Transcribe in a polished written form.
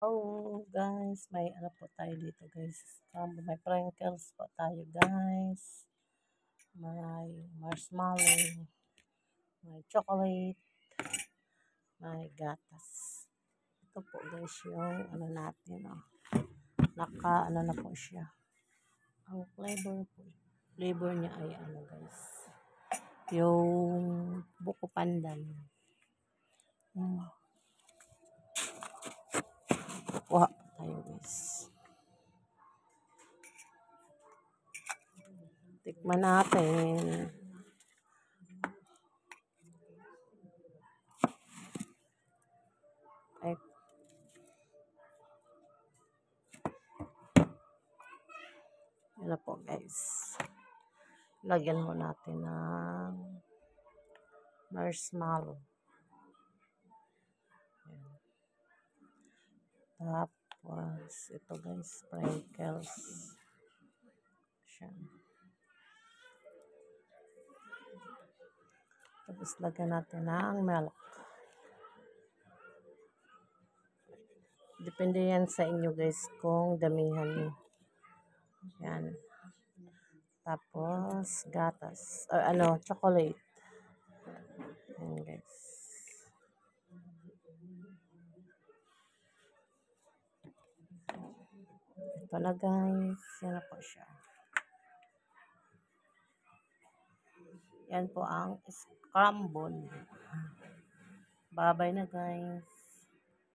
Oh, guys, may ano po tayo dito, guys. May sprinkles po tayo, guys. May marshmallow, may chocolate, may gatas. Ito po, guys, yung ano natin, oh. Ano na po siya. Ang flavor niya ay ano, guys. Yung buko pandan. Kuha tayo, guys. Tikman natin. Ay, yun na po, guys. Lagyan mo natin ng marshmallow. Ayan. Tapos, ito guys, sprinkles. Siya. Tapos, lagyan natin ng milk. Depende yan sa inyo guys kung damihan nyo. Yan. Tapos, gatas. Or chocolate. Yan guys. Ito na guys. Yan na po siya. Yan po ang scramble. Bye-bye na guys.